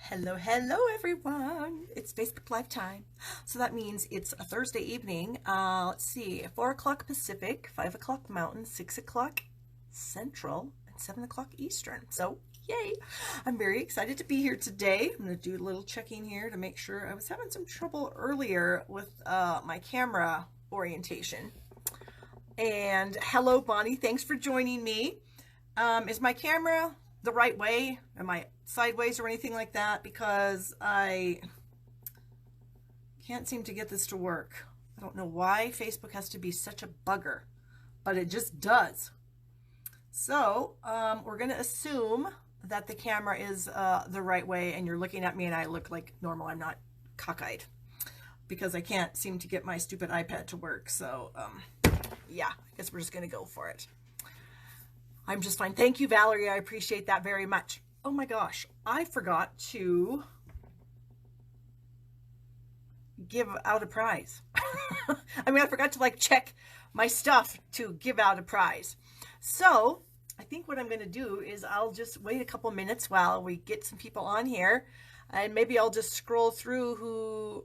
Hello everyone. It's Facebook Live time. So that means it's a Thursday evening. Let's see, 4 o'clock Pacific, 5 o'clock Mountain, 6 o'clock Central, and 7 o'clock Eastern. So yay. I'm very excited to be here today. I'm going to do a little checking here to make sure. I was having some trouble earlier with my camera orientation. And hello Bonnie, thanks for joining me. Is my camera the right way? Am I sideways or anything like that? Because I can't seem to get this to work. I don't know why Facebook has to be such a bugger, but it just does. So we're going to assume that the camera is the right way, and you're looking at me and I look like normal. I'm not cockeyed because I can't seem to get my stupid iPad to work. So yeah, I guess we're just going to go for it. I'm just fine. Thank you, Valerie. I appreciate that very much. Oh my gosh, I forgot to give out a prize. I mean, I forgot to check my stuff to give out a prize. So I think what I'm going to do is I'll just wait a couple minutes while we get some people on here, and maybe I'll just scroll through who,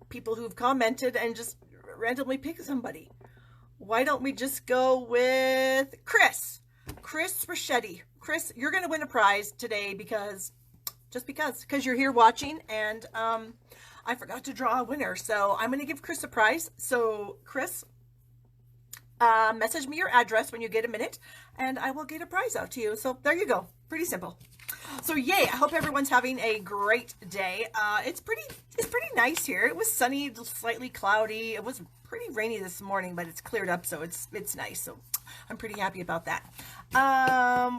people who've commented and just randomly pick somebody. Why don't we just go with Chris Rachetti. Chris, you're going to win a prize today because you're here watching, and I forgot to draw a winner. So I'm going to give Chris a prize. So Chris, message me your address when you get a minute, and I will get a prize out to you. So there you go. Pretty simple. So yay, I hope everyone's having a great day. It's pretty nice here. It was sunny, slightly cloudy. It was pretty rainy this morning, but it's cleared up, so it's nice. So I'm pretty happy about that.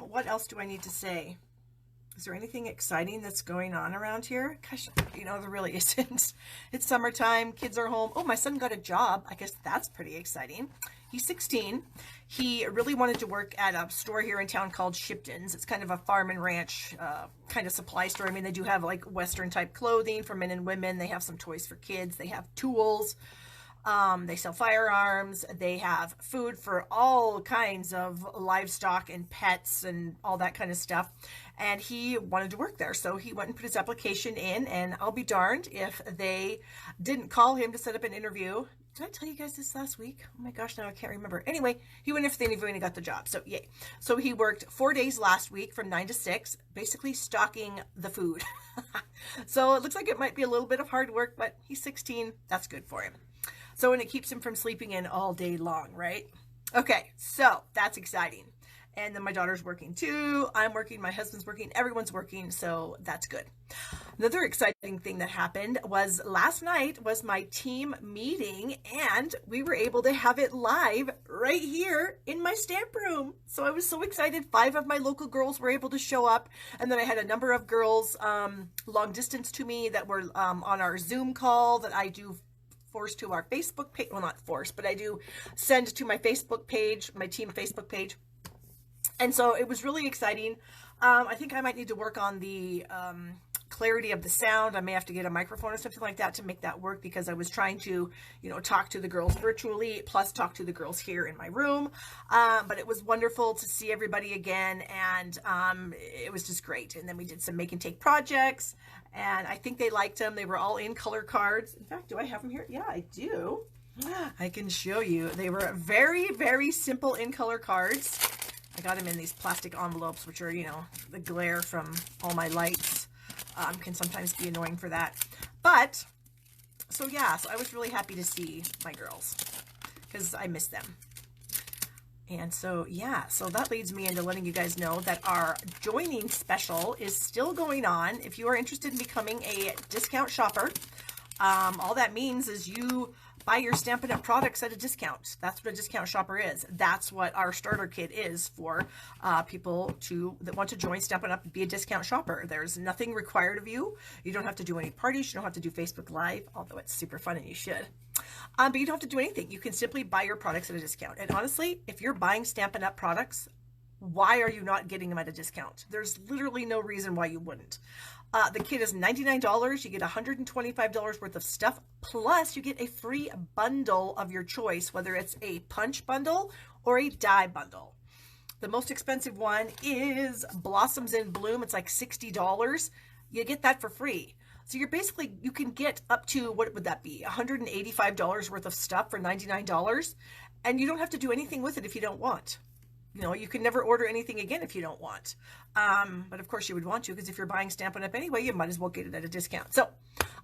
What else do I need to say? Is there anything exciting that's going on around here? Gosh, there really isn't. It's summertime, kids are home. Oh, my son got a job. I guess that's pretty exciting. He's 16. He really wanted to work at a store here in town called Shipton's. It's kind of a farm and ranch kind of supply store. I mean, they do have Western type clothing for men and women. They have some toys for kids. They have tools. They sell firearms. They have food for all kinds of livestock and pets and all that kind of stuff. And he wanted to work there. So he went and put his application in, and I'll be darned if they didn't call him to set up an interview. Did I tell you guys this last week? Oh my gosh, now I can't remember. Anyway, he went in for the interview and he got the job. So yay. So he worked 4 days last week from 9 to 6, basically stocking the food. So it looks like it might be a little bit of hard work, but he's 16. That's good for him. So, and it keeps him from sleeping in all day long, right? Okay, so that's exciting. And then my daughter's working too. I'm working, my husband's working, everyone's working, so that's good. Another exciting thing that happened was last night was my team meeting, and we were able to have it live right here in my stamp room. So I was so excited. 5 of my local girls were able to show up, and then I had a number of girls long distance to me that were on our Zoom call that I do force to our Facebook page. Well, not force, but I do send to my Facebook page, my team Facebook page. And so it was really exciting. I think I might need to work on the clarity of the sound. I may have to get a microphone or something like that to make that work, because I was trying to, talk to the girls virtually, plus talk to the girls here in my room. But it was wonderful to see everybody again, and it was just great. And then we did some make and take projects, and I think they liked them. They were all in color cards. In fact, do I have them here? Yeah, I do. I can show you. They were very, very simple in color cards. I got them in these plastic envelopes, which are, the glare from all my lights can sometimes be annoying for that. But, so yeah, so I was really happy to see my girls because I miss them. And so, yeah, so that leads me into letting you guys know that our joining special is still going on. If you are interested in becoming a discount shopper, all that means is you buy your Stampin' Up! Products at a discount. That's what a discount shopper is. That's what our starter kit is for people that want to join Stampin' Up! And be a discount shopper. There's nothing required of you. You don't have to do any parties. You don't have to do Facebook Live, although it's super fun and you should. But you don't have to do anything. You can simply buy your products at a discount. And honestly, if you're buying Stampin' Up! Products, why are you not getting them at a discount? There's literally no reason why you wouldn't. The kit is $99. You get $125 worth of stuff, plus you get a free bundle of your choice, whether it's a punch bundle or a die bundle. The most expensive one is Blossoms in Bloom. It's like $60. You get that for free. So you're basically, you can get up to, what would that be? $185 worth of stuff for $99. And you don't have to do anything with it if you don't want. You know, you can never order anything again if you don't want. But of course you would want to, because if you're buying Stampin' Up! Anyway, you might as well get it at a discount. So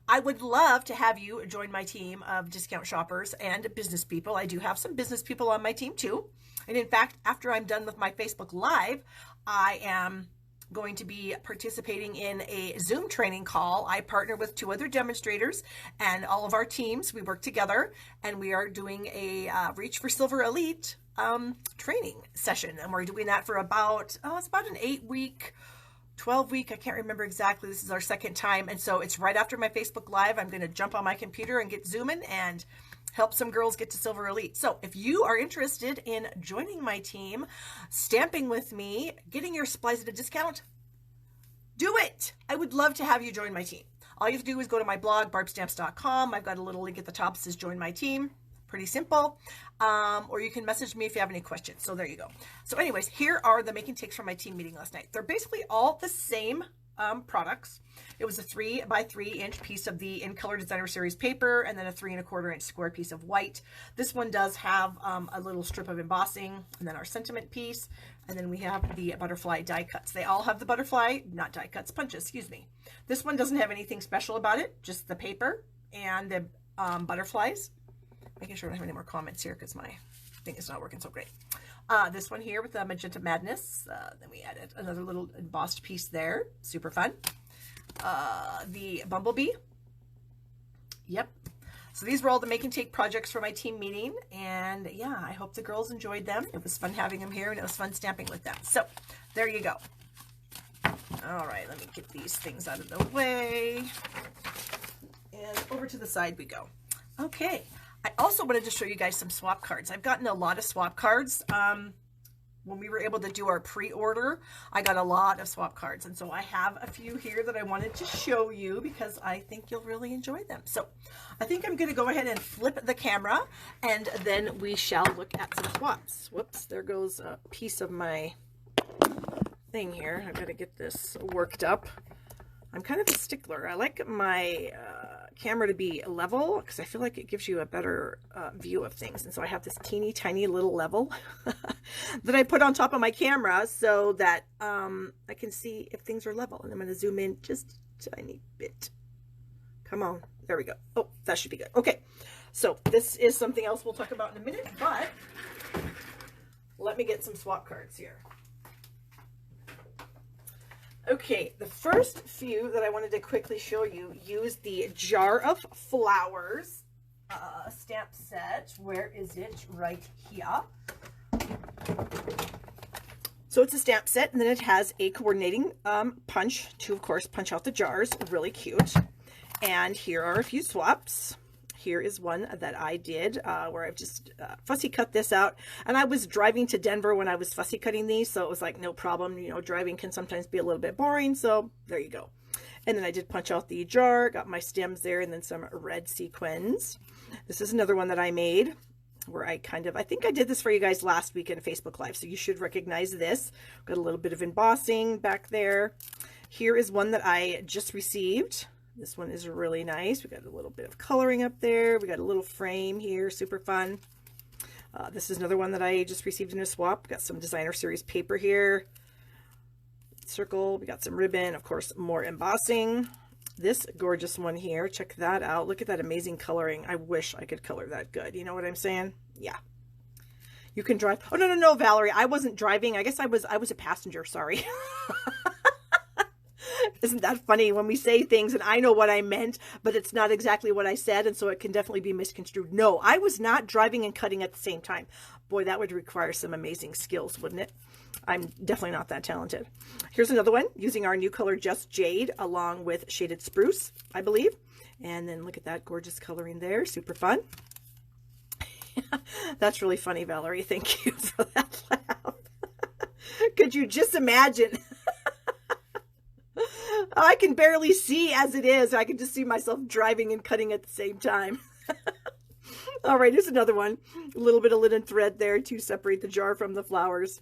I would love to have you join my team of discount shoppers and business people. I do have some business people on my team too. And in fact, after I'm done with my Facebook Live, I am going to be participating in a Zoom training call. I partner with 2 other demonstrators, and all of our teams, we work together, and we are doing a Reach for Silver Elite training session. And we're doing that for about, it's about an 8-week, 12-week, I can't remember exactly. This is our second time. And so it's right after my Facebook Live. I'm going to jump on my computer and get zooming and help some girls get to Silver Elite. So if you are interested in joining my team, stamping with me, getting your supplies at a discount, do it. I would love to have you join my team. All you have to do is go to my blog, barbstamps.com. I've got a little link at the top that says join my team. Pretty simple. Or you can message me if you have any questions. So there you go. So anyways, here are the making takes from my team meeting last night. They're basically all the same products. It was a 3 by 3 inch piece of the In Color Designer Series paper, and then a 3 1/4 inch square piece of white. This one does have a little strip of embossing, and then our sentiment piece, and then we have the butterfly die cuts. They all have the butterfly, not die cuts, punches, excuse me. This one doesn't have anything special about it, just the paper and the butterflies. Making sure I don't have any more comments here because my thing is not working so great. This one here with the Magenta Madness. Then we added another little embossed piece there. Super fun. The Bumblebee. Yep. So these were all the make and take projects for my team meeting. And yeah, I hope the girls enjoyed them. It was fun having them here, and it was fun stamping with them. So there you go. All right, let me get these things out of the way. And over to the side we go. Okay. I also wanted to show you guys some swap cards. I've gotten a lot of swap cards. When we were able to do our pre-order, I got a lot of swap cards. And so I have a few here that I wanted to show you because I think you'll really enjoy them. So I think I'm going to go ahead and flip the camera, and then we shall look at some swaps. Whoops, there goes a piece of my thing here. I've got to get this worked up. I'm kind of a stickler. I like my camera to be level because I feel like it gives you a better view of things. And so I have this teeny tiny little level that I put on top of my camera so that I can see if things are level. And I'm going to zoom in just a tiny bit. Come on. There we go. Oh, that should be good. Okay. So this is something else we'll talk about in a minute, but let me get some swap cards here. Okay, the first few that I wanted to quickly show you use the Jar of Flowers stamp set. Where is it? Right here. So it's a stamp set, and then it has a coordinating punch to, of course, punch out the jars. Really cute. And here are a few swaps. Here is one that I did where I've just fussy cut this out. And I was driving to Denver when I was fussy cutting these, so it was like no problem. You know, driving can sometimes be a little bit boring, so there you go. And then I did punch out the jar, got my stems there, and then some red sequins. This is another one that I made where I think I did this for you guys last week in Facebook Live, so you should recognize this. Got a little bit of embossing back there. Here is one that I just received. This one is really nice. We got a little bit of coloring up there. We got a little frame here, super fun. This is another one that I just received in a swap. Got some Designer Series paper here. Circle, we got some ribbon, of course, more embossing. This gorgeous one here, check that out. Look at that amazing coloring. I wish I could color that good. You know what I'm saying? Yeah. You can drive. Oh, no, Valerie. I wasn't driving. I guess I was a passenger. Sorry. Isn't that funny when we say things and I know what I meant, but it's not exactly what I said, and so it can definitely be misconstrued. No, I was not driving and cutting at the same time. Boy, that would require some amazing skills, wouldn't it? I'm definitely not that talented. Here's another one using our new color Just Jade along with Shaded Spruce, I believe. And then look at that gorgeous coloring there. Super fun. That's really funny, Valerie. Thank you for that laugh. Could you just imagine? I can barely see as it is. I can just see myself driving and cutting at the same time. All right, here's another one. A little bit of linen thread there to separate the jar from the flowers.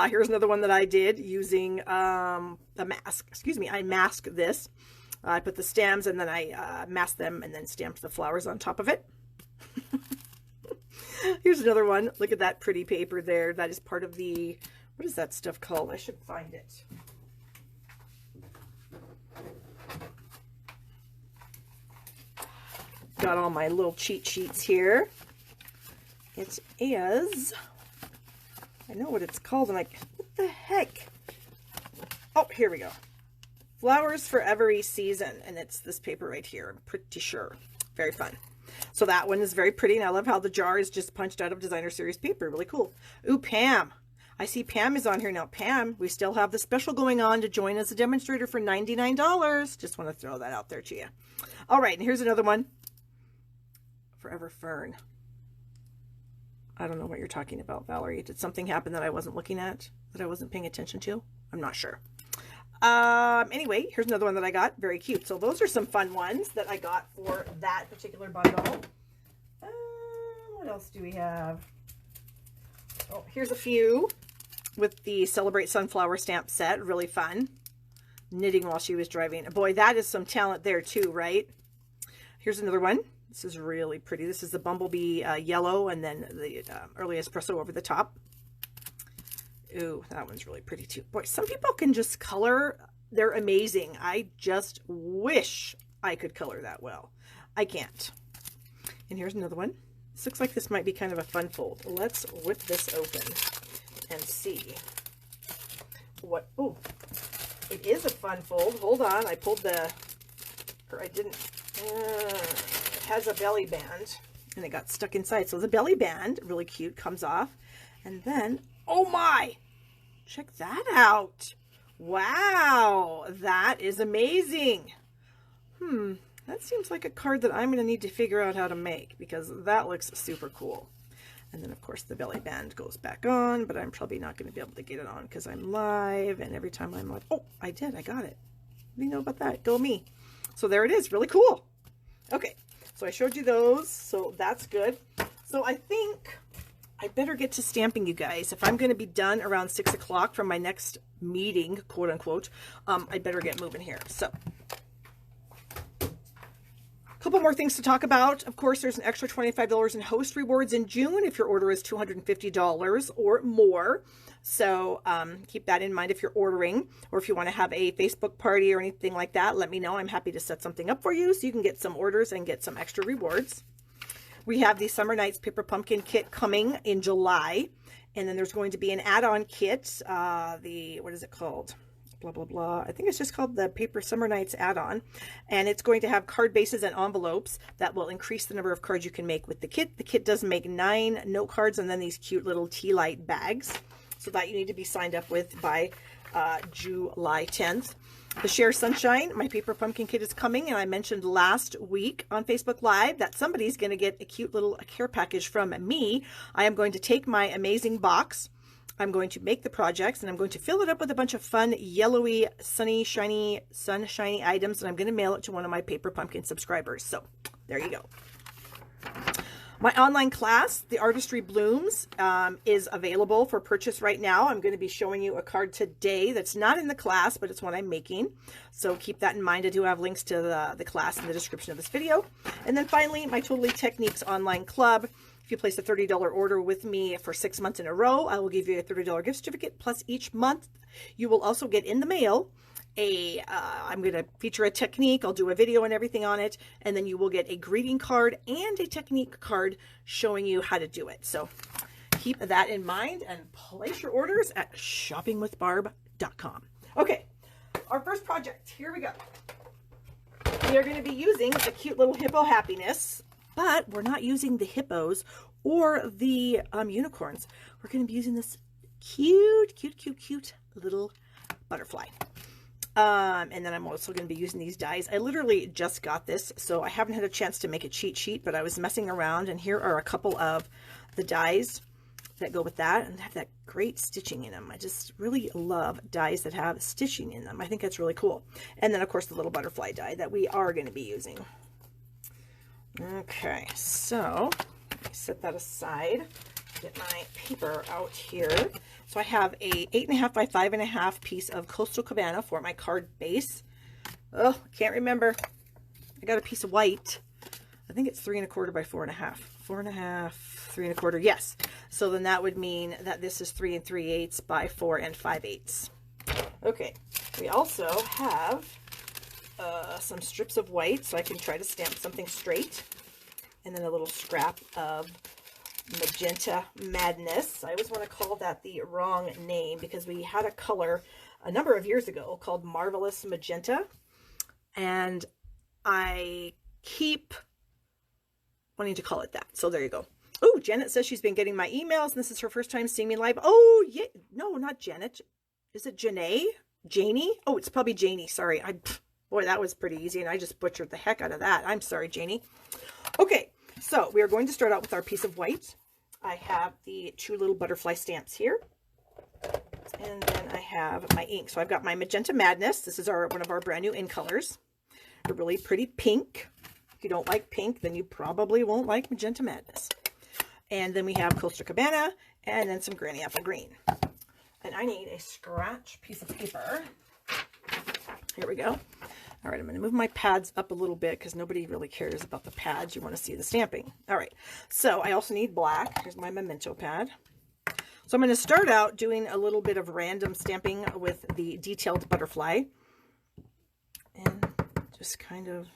Here's another one that I did using the mask. Excuse me, I masked this. I put the stems and then I masked them and then stamped the flowers on top of it. Here's another one. Look at that pretty paper there. That is part of the, what is that stuff called? I should find it. Got all my little cheat sheets here. It is, I know what it's called. I'm like, what the heck? Oh, here we go. Flowers for every season. And it's this paper right here. I'm pretty sure. Very fun. So that one is very pretty. And I love how the jar is just punched out of designer series paper. Really cool. Ooh, Pam. I see Pam is on here now. Pam, we still have the special going on to join as a demonstrator for $99. Just want to throw that out there to you. All right. And here's another one. Forever Fern. I don't know what you're talking about, Valerie. Did something happen that I wasn't looking at, that I wasn't paying attention to? I'm not sure. Anyway, here's another one that I got. Very cute. So those are some fun ones that I got for that particular bundle. What else do we have? Oh, here's a few with the Celebrate Sunflower stamp set. Really fun. Knitting while she was driving. Boy, that is some talent there too, right? Here's another one. This is really pretty. This is the Bumblebee yellow and then the early espresso over the top. Ooh, that one's really pretty too. Boy, some people can just color. They're amazing. I just wish I could color that well. I can't. And here's another one. This looks like this might be kind of a fun fold. Let's whip this open and see what, oh, it is a fun fold. Hold on. I pulled the, or I didn't, it has a belly band and it got stuck inside. So the belly band, really cute, comes off. And then, oh my, check that out. Wow, that is amazing. That seems like a card that I'm going to need to figure out how to make because that looks super cool. And then, of course, the belly band goes back on, but I'm probably not going to be able to get it on because I'm live. And every time I'm like, oh, I did. I got it. What do you know about that? Go me. So there it is. Really cool. Okay, so I showed you those. So that's good. So I think I better get to stamping, you guys. If I'm going to be done around 6 o'clock from my next meeting, quote unquote, I better get moving here. So couple more things to talk about. Of course, there's an extra $25 in host rewards in June if your order is $250 or more. So keep that in mind if you're ordering, or if you want to have a Facebook party or anything like that, let me know. I'm happy to set something up for you so you can get some orders and get some extra rewards. We have the Summer Nights Paper Pumpkin Kit coming in July. And then there's going to be an add-on kit. What is it called? Blah, blah, blah. I think it's just called the Paper Summer Nights add-on. And it's going to have card bases and envelopes that will increase the number of cards you can make with the kit. The kit does make 9 note cards and then these cute little tea light bags. So that you need to be signed up with by July 10th. The Share Sunshine, my Paper Pumpkin Kit is coming. And I mentioned last week on Facebook Live that somebody's going to get a cute little care package from me. I am going to take my amazing box. I'm going to make the projects and I'm going to fill it up with a bunch of fun, yellowy, sunshiny items. And I'm going to mail it to one of my Paper Pumpkin subscribers. So there you go. My online class, The Artistry Blooms, is available for purchase right now. I'm going to be showing you a card today that's not in the class, but it's one I'm making. So keep that in mind. I do have links to the class in the description of this video. And then finally, my Totally Techniques online club. If you place a $30 order with me for 6 months in a row, I will give you a $30 gift certificate. Plus each month, you will also get in the mail I'm going to feature a technique. I'll do a video and everything on it. And then you will get a greeting card and a technique card showing you how to do it. So keep that in mind and place your orders at shoppingwithbarb.com. Okay, our first project. Here we go. We are going to be using the cute little hippo happiness, but we're not using the hippos or the unicorns. We're going to be using this cute little butterfly. And then I'm also going to be using these dies. I literally just got this, so I haven't had a chance to make a cheat sheet, but I was messing around, and here are a couple of the dies that go with that, and they have that great stitching in them. I just really love dies that have stitching in them. I think that's really cool. And then, of course, the little butterfly die that we are going to be using. Okay, so let me set that aside. get my paper out here. So I have a 8.5 by 5.5 piece of Coastal Cabana for my card base. Oh, can't remember. I got a piece of white. I think it's 3 1/4 by 4.5. 4.5, 3 1/4. Yes. So then that would mean that this is 3 3/8 by 4 5/8. Okay. We also have some strips of white, so I can try to stamp something straight. And then a little scrap of Magenta Madness. I always want to call that the wrong name because we had a color a number of years ago called Marvelous Magenta. And I keep wanting to call it that. So there you go. Oh, Janet says she's been getting my emails and this is her first time seeing me live. Oh, yeah. No, not Janet. Is it Janae? Janie? Oh, it's probably Janie. Sorry. Boy, that was pretty easy and I just butchered the heck out of that. I'm sorry, Janie. Okay, so we are going to start out with our piece of white. I have the 2 little butterfly stamps here. And then I have my ink. So I've got my Magenta Madness. This is one of our brand new in colors. A really pretty pink. If you don't like pink, then you probably won't like Magenta Madness. And then we have Coastal Cabana and then some Granny Apple Green. And I need a scratch piece of paper. Here we go. All right, I'm going to move my pads up a little bit because nobody really cares about the pads. You want to see the stamping. All right, so I also need black. Here's my Memento pad. So I'm going to start out doing a little bit of random stamping with the detailed butterfly. And just kind of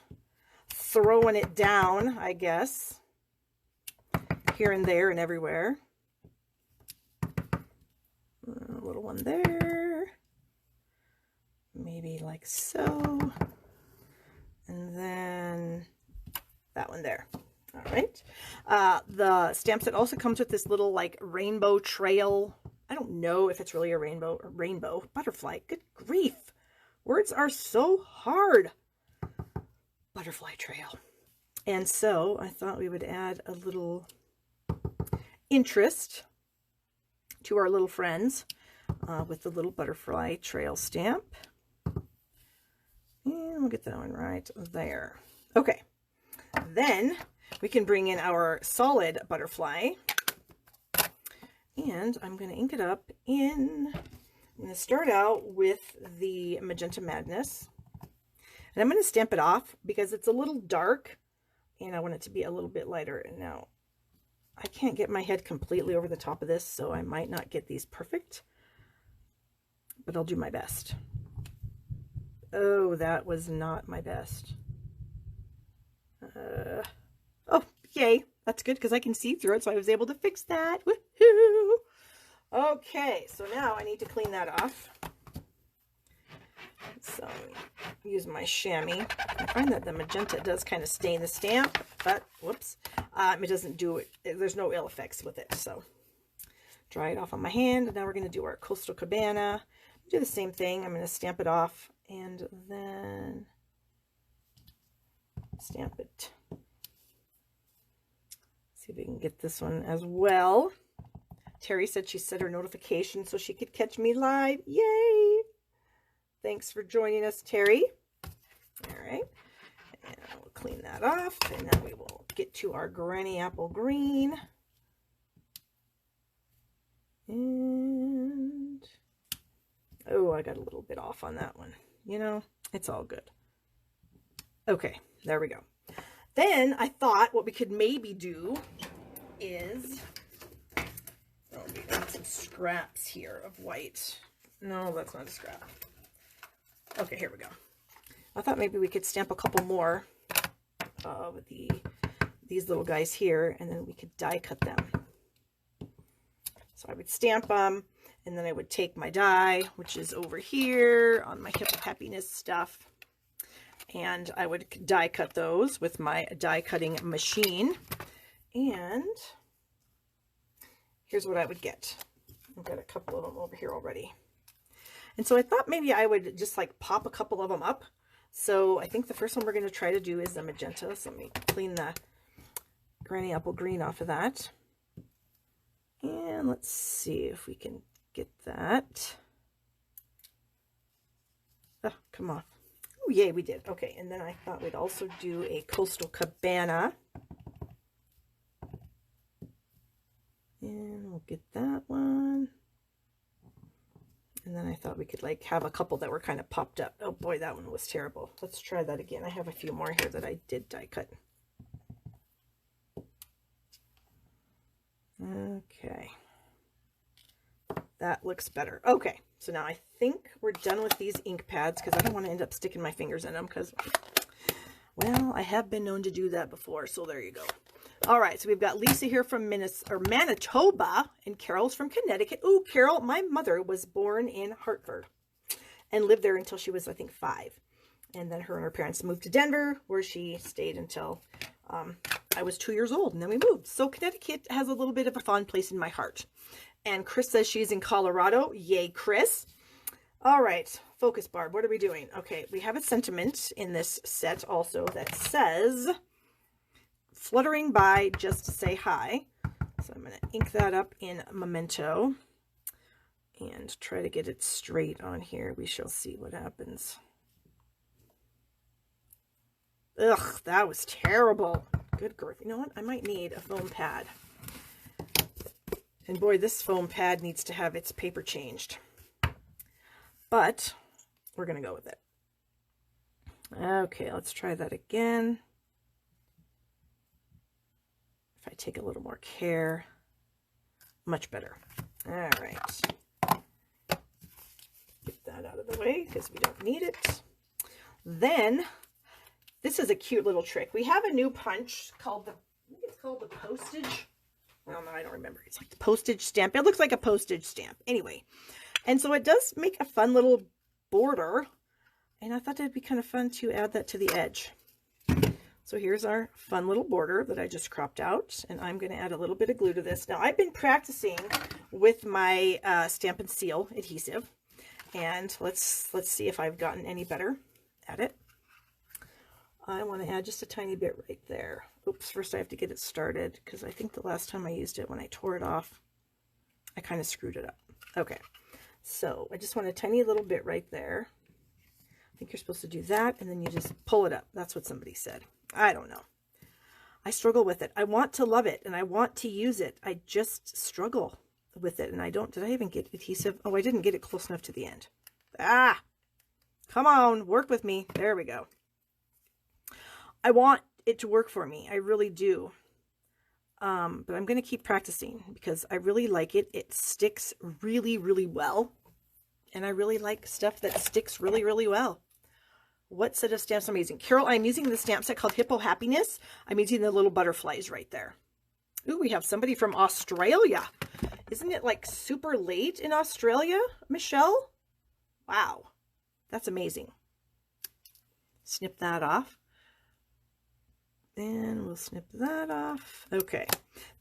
throwing it down, I guess, here and there and everywhere. A little one there. Maybe like so. And then that one there. All right. The stamp set also comes with this little like rainbow trail. I don't know if it's really a rainbow or rainbow butterfly. Good grief. Words are so hard. Butterfly trail. And so I thought we would add a little interest to our little friends with the little butterfly trail stamp. And we'll get that one right there. Okay. Then we can bring in our solid butterfly. And I'm going to ink it up in, I'm going to start out with the Magenta Madness. And I'm going to stamp it off because it's a little dark and I want it to be a little bit lighter. And now I can't get my head completely over the top of this, so I might not get these perfect, but I'll do my best. Oh, that was not my best. Oh, yay. That's good because I can see through it, so I was able to fix that. Woohoo! Okay, so now I need to clean that off. So use my chamois. I find that the magenta does kind of stain the stamp, but whoops, it doesn't do it. There's no ill effects with it. So dry it off on my hand. And now we're going to do our Coastal Cabana. Do the same thing. I'm going to stamp it off and then stamp it. See if we can get this one as well. Terry said she set her notification so she could catch me live. Yay! Thanks for joining us, Terry. All right. And we'll clean that off. And then we will get to our Granny Apple Green. And, oh, I got a little bit off on that one. You know, it's all good. Okay, there we go. Then I thought what we could maybe do is, oh, we got some scraps here of white. No, that's not a scrap. Okay, here we go. I thought maybe we could stamp a couple more of these little guys here, and then we could die cut them. So I would stamp them, and then I would take my die, which is over here on my Hip of Happiness stuff, and I would die cut those with my die cutting machine. And here's what I would get. I've got a couple of them over here already. And so I thought maybe I would just like pop a couple of them up. So I think the first one we're going to try to do is the magenta. So let me clean the Granny Apple Green off of that. And let's see if we can get that. Oh, come off. Oh, yay, we did. Okay, and then I thought we'd also do a Coastal Cabana. And could like have a couple that were kind of popped up. Oh boy, that one was terrible. Let's try that again. I have a few more here that I did die cut. Okay. That looks better. Okay, so now I think we're done with these ink pads because I don't want to end up sticking my fingers in them because, well, I have been known to do that before, so there you go. All right, so we've got Lisa here from Manitoba, and Carol's from Connecticut. Ooh, Carol, my mother was born in Hartford and lived there until she was, I think, 5. And then her and her parents moved to Denver, where she stayed until I was 2 years old, and then we moved. So Connecticut has a little bit of a fond place in my heart. And Chris says she's in Colorado. Yay, Chris. All right, focus, Barb. What are we doing? Okay, we have a sentiment in this set also that says, fluttering by Just Say Hi. So I'm going to ink that up in Memento and try to get it straight on here. We shall see what happens. Ugh, that was terrible. Good grief. You know what? I might need a foam pad. And boy, this foam pad needs to have its paper changed. But we're going to go with it. Okay, let's try that again. If I take a little more care, much better. All right. Get that out of the way because we don't need it. Then, this is a cute little trick. We have a new punch called I think it's called the Postage. Well, no, I don't remember. It's like the Postage stamp. It looks like a postage stamp. Anyway, and so it does make a fun little border. And I thought it'd be kind of fun to add that to the edge. So here's our fun little border that I just cropped out. And I'm going to add a little bit of glue to this. Now, I've been practicing with my Stamp and Seal adhesive. And let's see if I've gotten any better at it. I want to add just a tiny bit right there. Oops, first I have to get it started because I think the last time I used it, when I tore it off, I kind of screwed it up. Okay, so I just want a tiny little bit right there. I think you're supposed to do that, and then you just pull it up. That's what somebody said. I don't know. I struggle with it. I want to love it, and I want to use it. I just struggle with it, and I don't. Did I even get adhesive? Oh, I didn't get it close enough to the end. Ah, come on, work with me. There we go. I want it to work for me. I really do. But I'm going to keep practicing because I really like it. It sticks really, really well. And I really like stuff that sticks really, really well. What set of stamps am I using? Carol, I'm using the stamp set called Hippo Happiness. I'm using the little butterflies right there. Ooh, we have somebody from Australia. Isn't it like super late in Australia, Michelle? Wow, that's amazing. Snip that off. And we'll snip that off. Okay,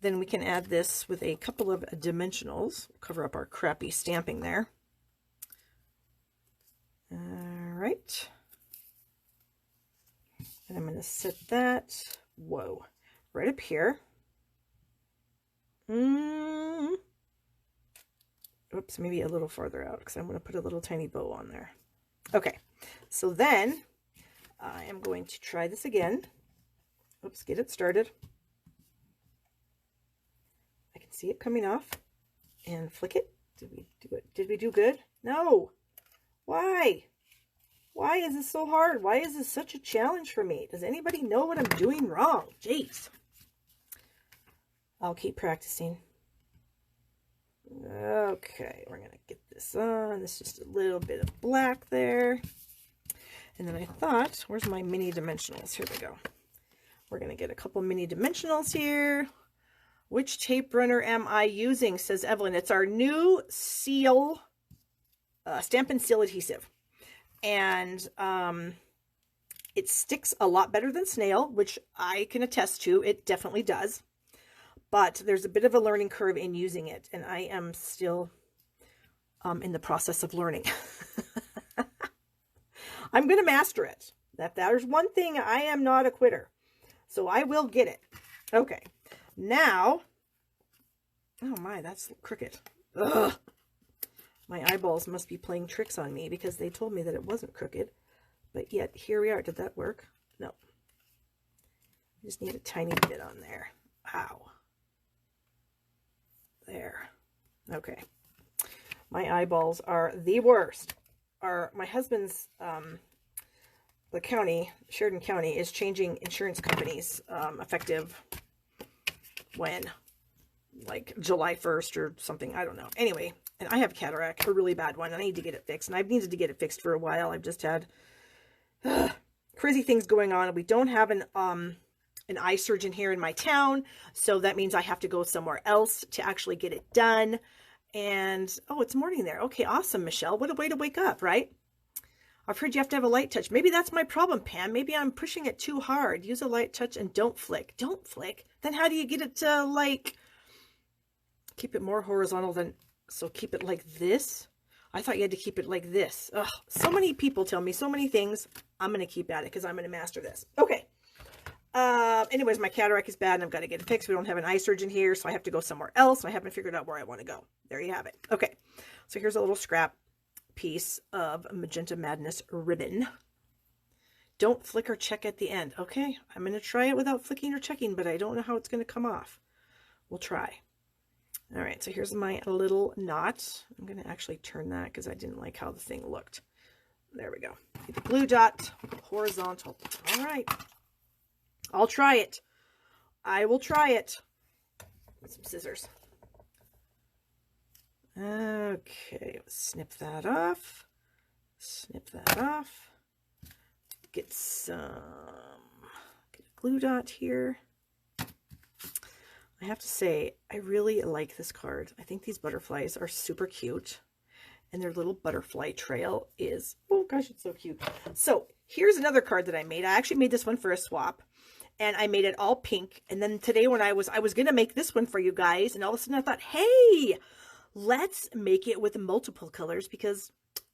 then we can add this with a couple of dimensionals. Cover up our crappy stamping there. All right. And I'm going to set that, whoa, right up here. Oops, maybe a little farther out because I'm going to put a little tiny bow on there. Okay, so then I am going to try this again. Oops, get it started. I can see it coming off and flick it. Did we do it? Did we do good? No. Why? Why is this so hard? Why is this such a challenge for me? Does anybody know what I'm doing wrong? Jeez. I'll keep practicing. Okay, we're going to get this on. This is just a little bit of black there. And then I thought, where's my mini dimensionals? Here we go. We're going to get a couple mini dimensionals here. Which tape runner am I using, says Evelyn. It's our new seal, Stamp and Seal adhesive. And it sticks a lot better than snail, which I can attest to. It definitely does. But there's a bit of a learning curve in using it. And I am still in the process of learning. I'm going to master it. There's one thing, I am not a quitter. So I will get it. Okay. Now, oh my, that's crooked. Ugh. My eyeballs must be playing tricks on me because they told me that it wasn't crooked. But yet, here we are. Did that work? No. Just need a tiny bit on there. Ow. There. Okay. My eyeballs are the worst. My husband's, the county, Sheridan County, is changing insurance companies effective when? Like July 1st or something. I don't know. Anyway, and I have cataract, a really bad one. And I need to get it fixed. And I've needed to get it fixed for a while. I've just had crazy things going on. We don't have an eye surgeon here in my town. So that means I have to go somewhere else to actually get it done. And, oh, it's morning there. Okay, awesome, Michelle. What a way to wake up, right? I've heard you have to have a light touch. Maybe that's my problem, Pam. Maybe I'm pushing it too hard. Use a light touch and don't flick. Don't flick. Then how do you get it to, like, keep it more horizontal than, so keep it like this? I thought you had to keep it like this. Ugh, so many people tell me so many things. I'm going to keep at it because I'm going to master this. Okay. Anyways, my cataract is bad and I've got to get it fixed. We don't have an eye surgeon here, so I have to go somewhere else. I haven't figured out where I want to go. There you have it. Okay. So here's a little scrap piece of Magenta Madness ribbon. Don't flick or check at the end. Okay. I'm going to try it without flicking or checking, but I don't know how it's going to come off. We'll try. All right. So here's my little knot. I'm going to actually turn that because I didn't like how the thing looked. There we go. Get the glue dot horizontal. All right. I'll try it. I will try it. With some scissors. Okay, let's snip that off. Snip that off. Get a glue dot here. I have to say, I really like this card. I think these butterflies are super cute. And their little butterfly trail is, oh gosh, it's so cute. So here's another card that I made. I actually made this one for a swap. And I made it all pink. And then today when I was going to make this one for you guys. And all of a sudden I thought, hey, let's make it with multiple colors because,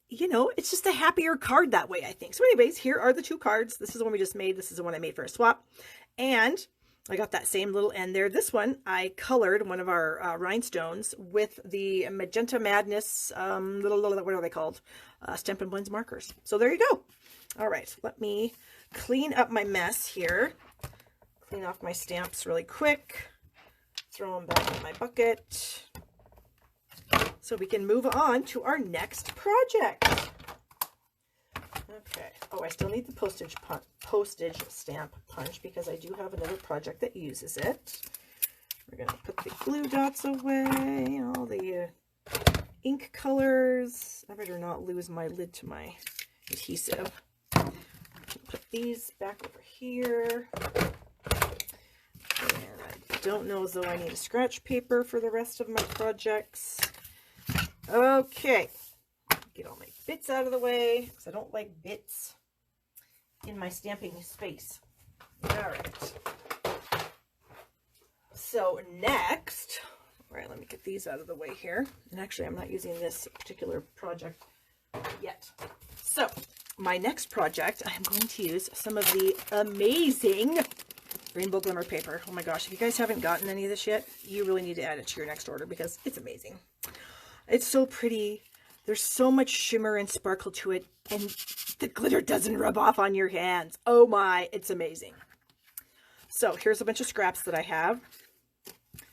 you know, it's just a happier card that way, I think. So anyways, here are the two cards. This is the one we just made. This is the one I made for a swap. And I got that same little end there. This one, I colored one of our rhinestones with the Magenta Madness, what are they called? Stampin' Blends markers. So there you go. All right, let me clean up my mess here. Clean off my stamps really quick. Throw them back in my bucket. So we can move on to our next project. Okay. Oh, I still need the postage stamp punch because I do have another project that uses it. We're going to put the glue dots away, all the ink colors. I better not lose my lid to my adhesive. Put these back over here. And I don't know as though I need a scratch paper for the rest of my projects. Okay. Get all my bits out of the way because I don't like bits in my stamping space. All right. So next, all right, let me get these out of the way here. And actually, I'm not using this particular project yet. So my next project, I'm going to use some of the amazing Rainbow Glimmer paper. Oh my gosh, if you guys haven't gotten any of this yet, you really need to add it to your next order because it's amazing. It's so pretty. There's so much shimmer and sparkle to it, and the glitter doesn't rub off on your hands. Oh my, it's amazing. So here's a bunch of scraps that I have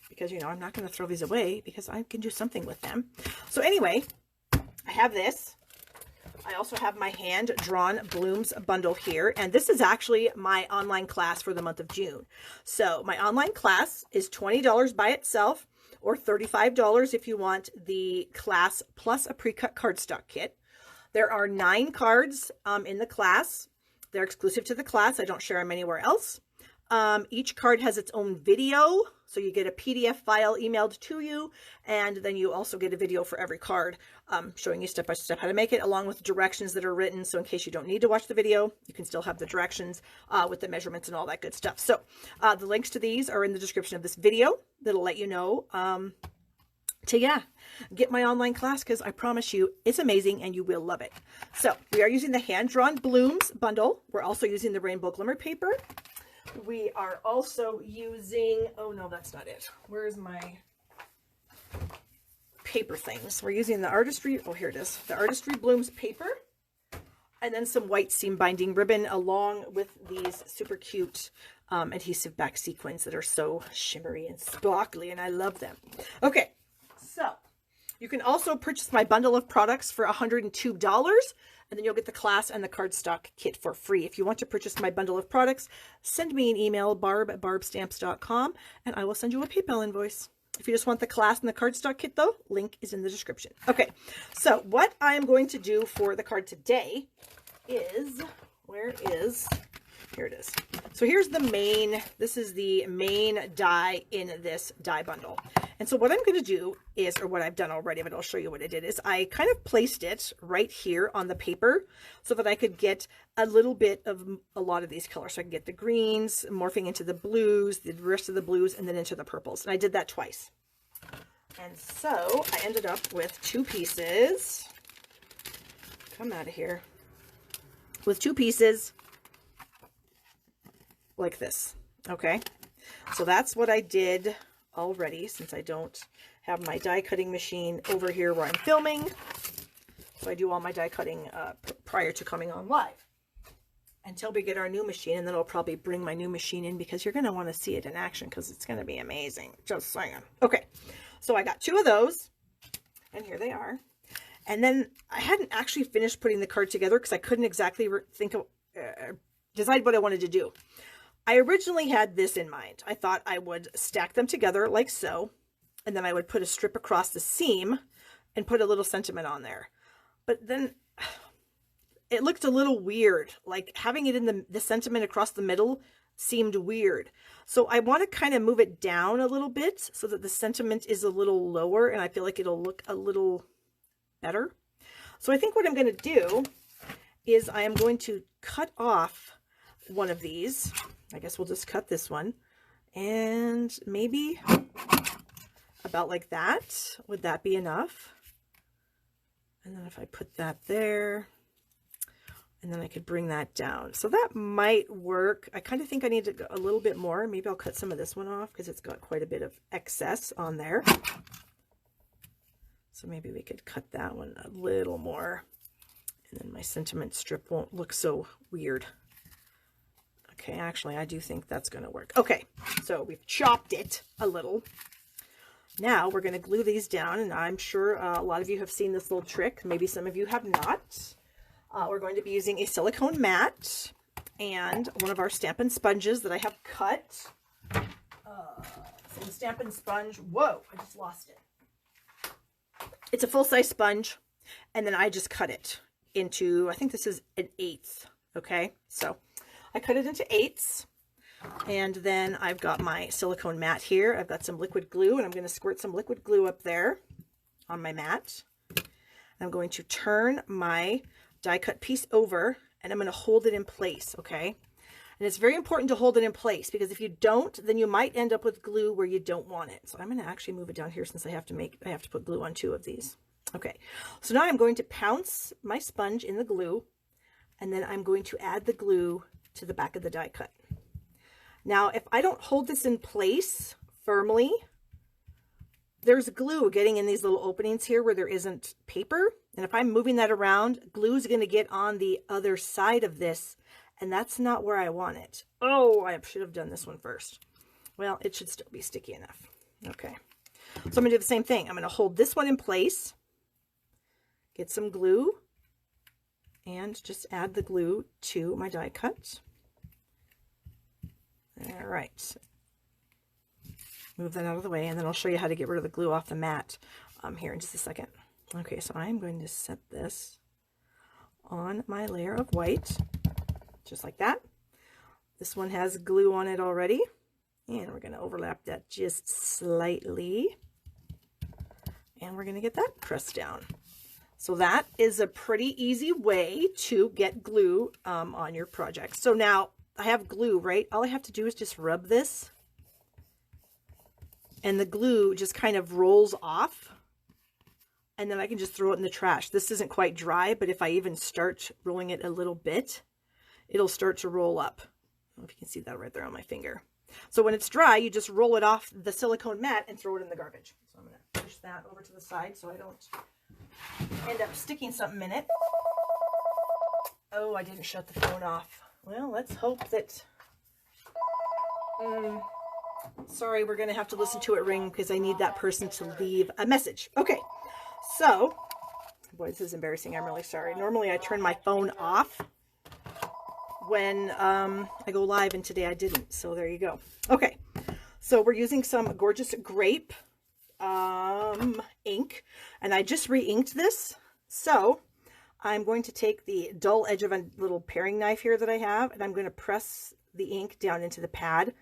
because, you know, I'm not going to throw these away because I can do something with them. So anyway, I have this. I also have my hand-drawn blooms bundle here, and this is actually my online class for the month of June. So my online class is $20 by itself, or $35 if you want the class plus a pre-cut cardstock kit. There are 9 cards in the class. They're exclusive to the class. I don't share them anywhere else. Each card has its own video, so you get a PDF file emailed to you, and then you also get a video for every card showing you step by step how to make it, along with directions that are written, so in case you don't need to watch the video, you can still have the directions with the measurements and all that good stuff. So the links to these are in the description of this video. That'll let you know to get my online class, because I promise you it's amazing and you will love it. So we are using the hand-drawn blooms bundle. We're also using the Rainbow Glimmer paper. We are also using, oh no, that's not it. Where's my paper things? We're using the Artistry, oh here it is, the Artistry Blooms paper, and then some white seam binding ribbon along with these super cute adhesive back sequins that are so shimmery and sparkly, and I love them. Okay, so You can also purchase my bundle of products for $102, and then you'll get the class and the cardstock kit for free. If you want to purchase my bundle of products, send me an email, barb@barbstamps.com, and I will send you a PayPal invoice. If you just want the class and the cardstock kit, though, link is in the description. Okay, so what I am going to do for the card today is, here it is. So here's the main, this is the main die in this die bundle. And so what I'm going to do is, or what I've done already, but I'll show you what I did, is I kind of placed it right here on the paper so that I could get a little bit of a lot of these colors. So I can get the greens morphing into the blues, the rest of the blues, and then into the purples. And I did that twice. And so I ended up with two pieces. Come out of here. With two pieces like this. Okay. So that's what I did already, since I don't have my die cutting machine over here where I'm filming. So I do all my die cutting prior to coming on live until we get our new machine, and then I'll probably bring my new machine in because you're going to want to see it in action because it's going to be amazing. Just saying. Okay, so I got two of those, and here they are. And then I hadn't actually finished putting the card together because I couldn't exactly decide what I wanted to do. I originally had this in mind. I thought I would stack them together like so, and then I would put a strip across the seam and put a little sentiment on there. But then it looked a little weird, like having it in the sentiment across the middle seemed weird. So I want to kind of move it down a little bit so that the sentiment is a little lower, and I feel like it'll look a little better. So I think what I'm going to do is I am going to cut off one of these. I guess we'll just cut this one, and maybe about like that. Would that be enough? And then if I put that there, and then I could bring that down. So that might work. I kind of think I need to go a little bit more. Maybe I'll cut some of this one off because it's got quite a bit of excess on there. So maybe we could cut that one a little more, and then my sentiment strip won't look so weird. Okay, actually, I do think that's going to work. Okay, so we've chopped it a little. Now we're going to glue these down, and I'm sure a lot of you have seen this little trick. Maybe some of you have not. We're going to be using a silicone mat and one of our Stampin' Sponges that I have cut. So the Stampin' Sponge, whoa, I just lost it. It's a full-size sponge, and then I just cut it into, I think this is an 1/8, okay? So I cut it into 1/8, and then I've got my silicone mat here. I've got some liquid glue, and I'm going to squirt some liquid glue up there on my mat. I'm going to turn my die cut piece over, and I'm going to hold it in place, okay? And it's very important to hold it in place, because if you don't, then you might end up with glue where you don't want it. So I'm going to actually move it down here since I have to put glue on 2 of these. Okay, so now I'm going to pounce my sponge in the glue, and then I'm going to add the glue to the back of the die cut. Now, if I don't hold this in place firmly, there's glue getting in these little openings here where there isn't paper. And if I'm moving that around, glue is going to get on the other side of this, and that's not where I want it. Oh, I should have done this one first. Well, it should still be sticky enough. Okay, so I'm going to do the same thing. I'm going to hold this one in place, get some glue, and just add the glue to my die cut. All right. Move that out of the way, and then I'll show you how to get rid of the glue off the mat here in just a second. Okay, so I'm going to set this on my layer of white, just like that. This one has glue on it already, and we're going to overlap that just slightly, and we're going to get that pressed down. So that is a pretty easy way to get glue on your project. So now I have glue, right? All I have to do is just rub this, and the glue just kind of rolls off, and then I can just throw it in the trash. This isn't quite dry, but if I even start rolling it a little bit, it'll start to roll up. I don't know if you can see that right there on my finger. So when it's dry, you just roll it off the silicone mat and throw it in the garbage. So I'm going to push that over to the side so I don't end up sticking something in it. Oh, I didn't shut the phone off. Well, let's hope that... sorry, we're going to have to listen to it ring because I need that person to leave a message. Okay, So, boy, this is embarrassing. I'm really sorry. Normally I turn my phone off when I go live, and today I didn't. So there you go. Okay, so we're using some gorgeous grape ink, and I just re-inked this. So I'm going to take the dull edge of a little paring knife here that I have, and I'm going to press the ink down into the pad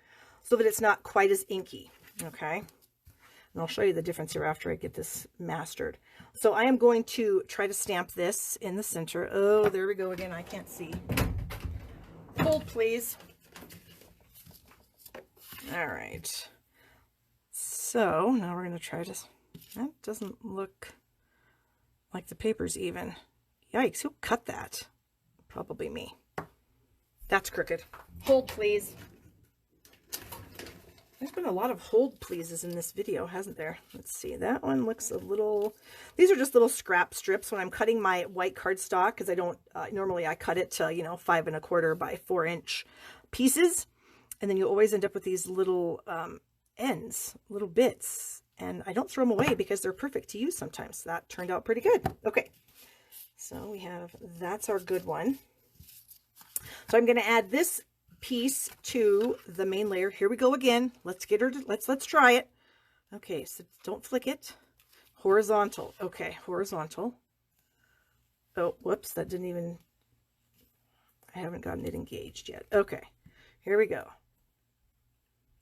so that it's not quite as inky. Okay, and I'll show you the difference here after I get this mastered. So I am going to try to stamp this in the center. Oh, there we go again. I can't see. Hold, please. All right. So now we're going to try to, that doesn't look like the paper's even. Yikes, who cut that? Probably me. That's crooked. Hold, please. There's been a lot of hold pleases in this video, hasn't there? Let's see. That one looks a little... These are just little scrap strips when I'm cutting my white cardstock, because I don't... normally I cut it to, you know, 5 1/4 by 4 inch pieces. And then you always end up with these little ends, little bits. And I don't throw them away because they're perfect to use sometimes. That turned out pretty good. Okay. So we have... That's our good one. So I'm going to add this piece to the main layer. Here we go again. Let's get her to, let's try it. Okay, so don't flick it. Horizontal. Okay, horizontal. Oh, whoops, that didn't even, I haven't gotten it engaged yet. Okay, here we go.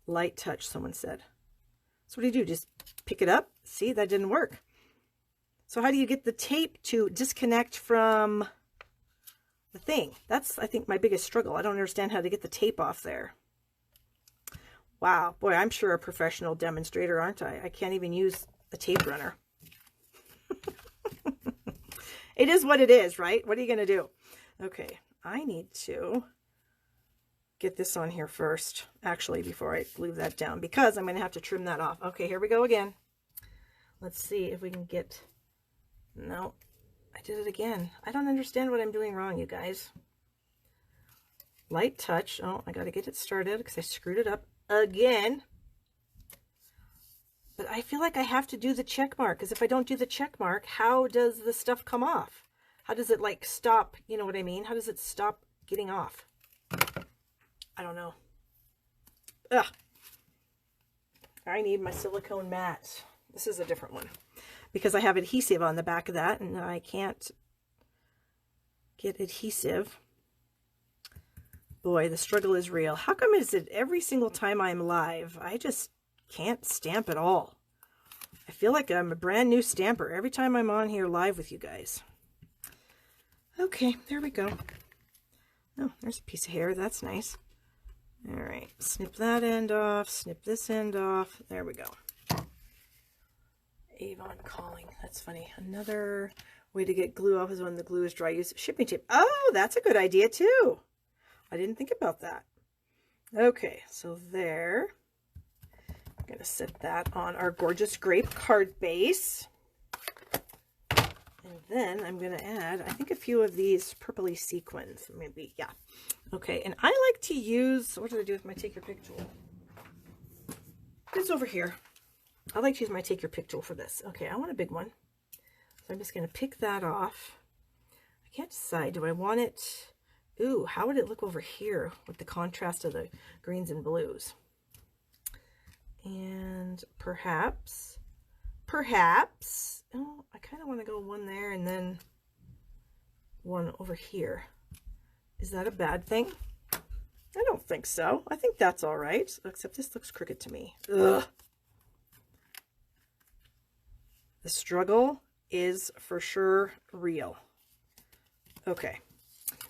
Light touch, someone said. So what do you do? Just pick it up? See, that didn't work. So how do you get the tape to disconnect from the thing? That's, I think, my biggest struggle. I don't understand how to get the tape off there. Wow, boy, I'm sure a professional demonstrator, aren't I? I can't even use a tape runner. It is what it is, right? What are you going to do? Okay, I need to get this on here first, actually, before I glue that down, because I'm going to have to trim that off. Okay, here we go again. Let's see if we can get... No. I did it again. I don't understand what I'm doing wrong, you guys. Light touch. Oh, I got to get it started because I screwed it up again. But I feel like I have to do the check mark, because if I don't do the check mark, how does the stuff come off? How does it, like, stop? You know what I mean? How does it stop getting off? I don't know. Ugh. I need my silicone mat. This is a different one, because I have adhesive on the back of that, and I can't get adhesive. Boy, the struggle is real. How come is it every single time I'm live, I just can't stamp at all? I feel like I'm a brand new stamper every time I'm on here live with you guys. Okay, there we go. Oh, there's a piece of hair. That's nice. All right, snip that end off, snip this end off. There we go. Avon calling. That's funny. Another way to get glue off is when the glue is dry. Use shipping tape. Oh, that's a good idea too. I didn't think about that. Okay, so there. I'm going to set that on our gorgeous grape card base. And then I'm going to add, I think, a few of these purpley sequins. Maybe, yeah. Okay, and I like to use, what did I do with my Take Your Pick tool? It's over here. I like to use my Take Your Pick tool for this. Okay, I want a big one. So I'm just going to pick that off. I can't decide. Do I want it... Ooh, how would it look over here with the contrast of the greens and blues? And perhaps, oh, I kind of want to go one there and then one over here. Is that a bad thing? I don't think so. I think that's all right, except this looks crooked to me. Ugh. The struggle is for sure real. Okay.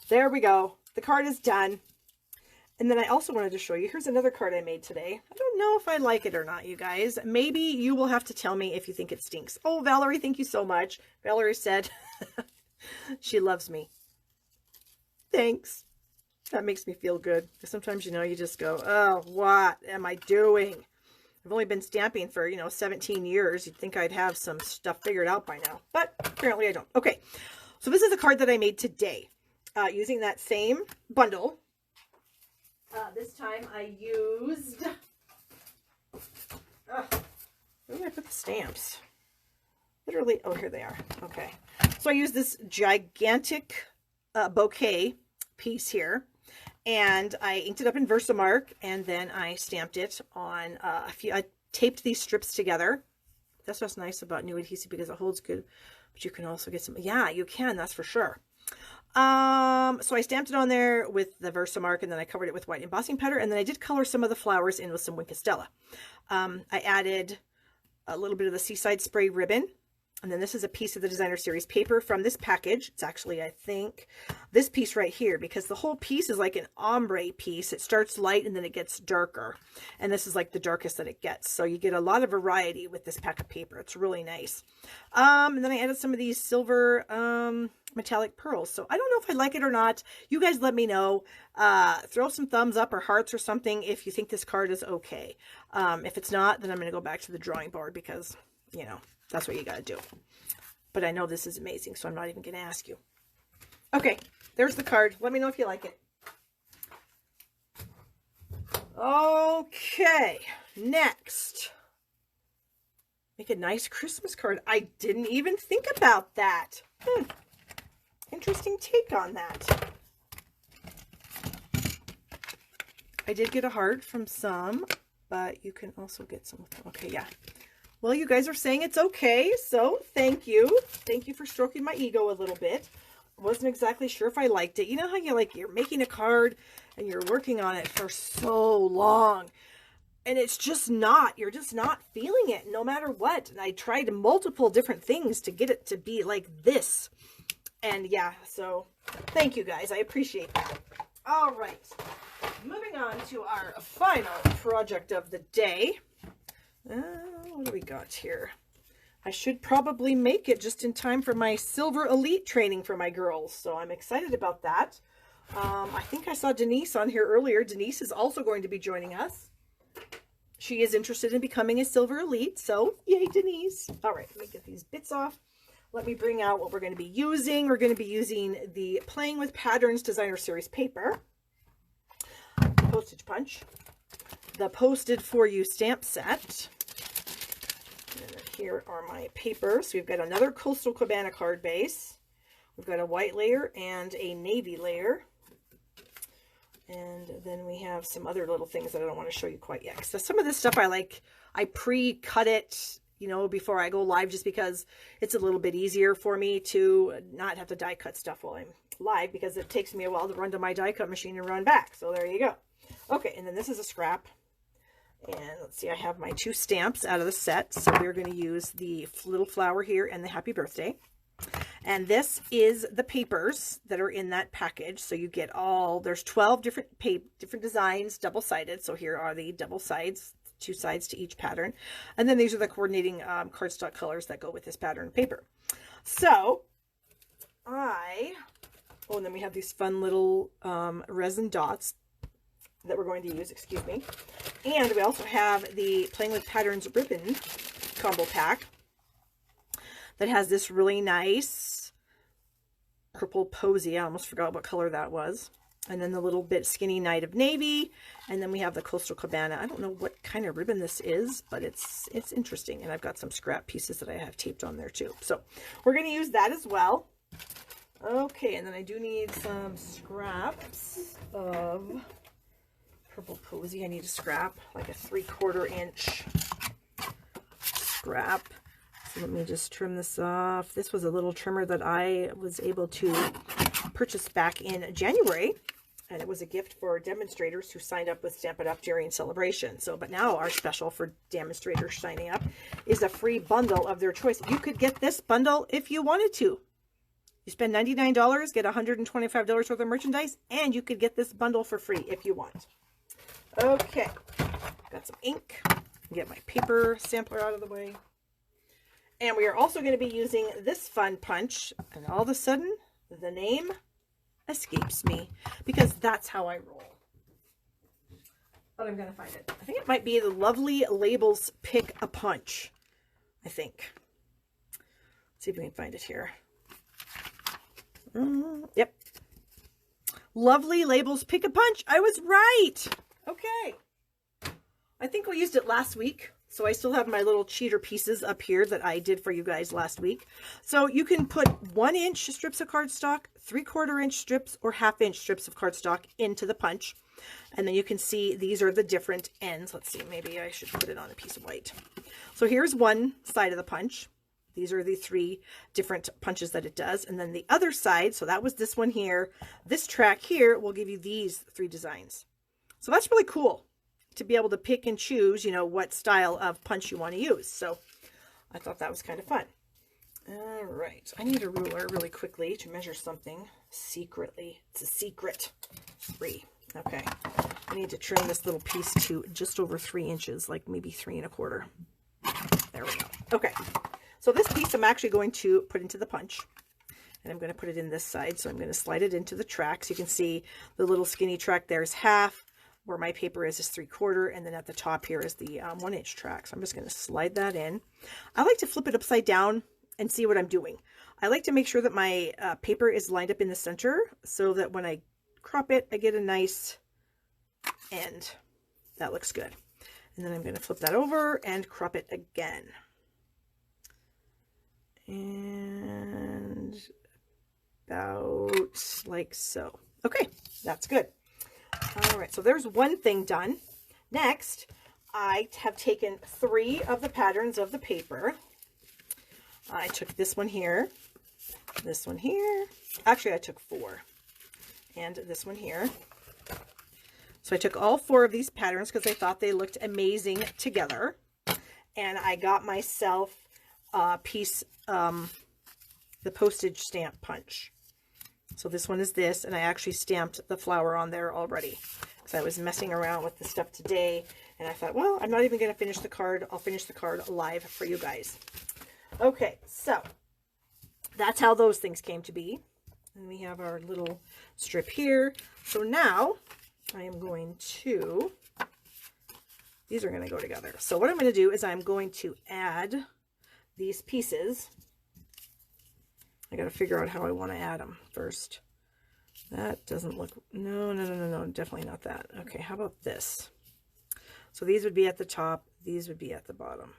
There we go. The card is done. And then I also wanted to show you, here's another card I made today. I don't know if I like it or not, you guys. Maybe you will have to tell me if you think it stinks. Oh, Valerie, thank you so much. Valerie said she loves me. Thanks. That makes me feel good. Because sometimes, you know, you just go, oh, what am I doing? I've only been stamping for, 17 years. You'd think I'd have some stuff figured out by now. But apparently I don't. Okay. So this is a card that I made today. Using that same bundle. This time I used... where did I put the stamps? literally, oh, here they are. Okay. So I use this gigantic bouquet piece here, and I inked it up in Versamark, and then I stamped it on I taped these strips together. That's what's nice about new adhesive, because it holds good, but you can also get some, yeah, you can, that's for sure. So I stamped it on there with the Versamark, and then I covered it with white embossing powder, and then I did color some of the flowers in with some Wink of Stella. I added a little bit of the Seaside Spray ribbon. And then this is a piece of the designer series paper from this package. It's actually, I think, this piece right here, because the whole piece is like an ombre piece. It starts light and then it gets darker. And this is like the darkest that it gets. So you get a lot of variety with this pack of paper. It's really nice. And then I added some of these silver metallic pearls. So I don't know if I like it or not. You guys let me know. Throw some thumbs up or hearts or something if you think this card is okay. If it's not, then I'm going to go back to the drawing board, because, you know, that's what you got to do. But I know this is amazing, so I'm not even going to ask you. Okay, there's the card. Let me know if you like it. Okay, next. Make a nice Christmas card. I didn't even think about that. Interesting take on that. I did get a heart from some, but you can also get some. Okay, yeah. Well, you guys are saying it's okay, so thank you. Thank you for stroking my ego a little bit. I wasn't exactly sure if I liked it. You know how you're making a card and you're working on it for so long, and it's just not, you're just not feeling it no matter what. And I tried multiple different things to get it to be like this. And yeah, so thank you guys. I appreciate that. All right, moving on to our final project of the day. What do we got here? I should probably make it just in time for my Silver Elite training for my girls, so I'm excited about that. I think I saw Denise on here earlier. Denise is also going to be joining us. She is interested in becoming a Silver Elite, so yay, Denise. All right, let me get these bits off. Let me bring out what we're going to be using. We're going to be using the Playing with Patterns Designer Series paper, postage punch, the Posted For You stamp set. And here are my papers. So we've got another Coastal Cabana card base. We've got a white layer and a navy layer. And then we have some other little things that I don't want to show you quite yet. So some of this stuff I pre-cut it, you know, before I go live, just because it's a little bit easier for me to not have to die cut stuff while I'm live, because it takes me a while to run to my die cut machine and run back. So there you go. Okay, and then this is a scrap. And let's see, I have my 2 stamps out of the set. So we're going to use the little flower here and the happy birthday. And this is the papers that are in that package. So you get there's 12 different designs, double-sided. So here are the double sides, 2 sides to each pattern. And then these are the coordinating cardstock colors that go with this pattern paper. So and then we have these fun little resin dots that we're going to use, excuse me. And we also have the Playing with Patterns ribbon combo pack that has this really nice purple posy. I almost forgot what color that was. And then the little bit skinny Night of Navy. And then we have the Coastal Cabana. I don't know what kind of ribbon this is, but it's interesting. And I've got some scrap pieces that I have taped on there too. So we're going to use that as well. Okay, and then I do need some scraps of purple posy. I need a scrap, like a 3/4 inch scrap. So let me just trim this off. This was a little trimmer that I was able to purchase back in January, and it was a gift for demonstrators who signed up with Stamp It Up during celebration. So, but now our special for demonstrators signing up is a free bundle of their choice. You could get this bundle if you wanted to. You spend $99, get $125 worth of merchandise, and you could get this bundle for free if you want. Okay, got some ink. Get my paper sampler out of the way. And we are also going to be using this fun punch. And all of a sudden, the name escapes me, because that's how I roll. But I'm going to find it. I think it might be the Lovely Labels Pick a Punch. I think. Let's see if we can find it here. Yep. Lovely Labels Pick a Punch. I was right. Okay. I think we used it last week. So I still have my little cheater pieces up here that I did for you guys last week. So you can put 1-inch strips of cardstock, 3/4-inch strips, or 1/2-inch strips of cardstock into the punch. And then you can see these are the different ends. Let's see, maybe I should put it on a piece of white. So here's one side of the punch. These are the 3 different punches that it does. And then the other side, so that was this one here. This track here will give you these 3 designs. So that's really cool to be able to pick and choose, you know, what style of punch you want to use. So I thought that was kind of fun. All right. I need a ruler really quickly to measure something secretly. It's a secret. 3. Okay. I need to trim this little piece to just over 3 inches, like maybe 3 1/4. There we go. Okay. So this piece I'm actually going to put into the punch, and I'm going to put it in this side. So I'm going to slide it into the track. So you can see the little skinny track there's 1/2, where my paper is 3/4, and then at the top here is the 1-inch track. So I'm just going to slide that in. I like to flip it upside down and see what I'm doing. I like to make sure that my paper is lined up in the center so that when I crop it, I get a nice end. That looks good. And then I'm going to flip that over and crop it again. And about like so. Okay, that's good. All right, so there's one thing done. Next, I have taken 3 of the patterns of the paper. I took this one here, this one here. Actually, I took 4. And this one here. So I took all 4 of these patterns because I thought they looked amazing together. And I got myself a piece, the postage stamp punch. So this one is this, and I actually stamped the flower on there already because I was messing around with the stuff today, and I thought, well, I'm not even going to finish the card. I'll finish the card live for you guys. Okay, so that's how those things came to be. And we have our little strip here. So now I am going to, these are going to go together. So what I'm going to do is I'm going to add these pieces. I got to figure out how I want to add them first. That doesn't look, no, definitely not that. Okay, how about this? So these would be at the top, these would be at the bottom.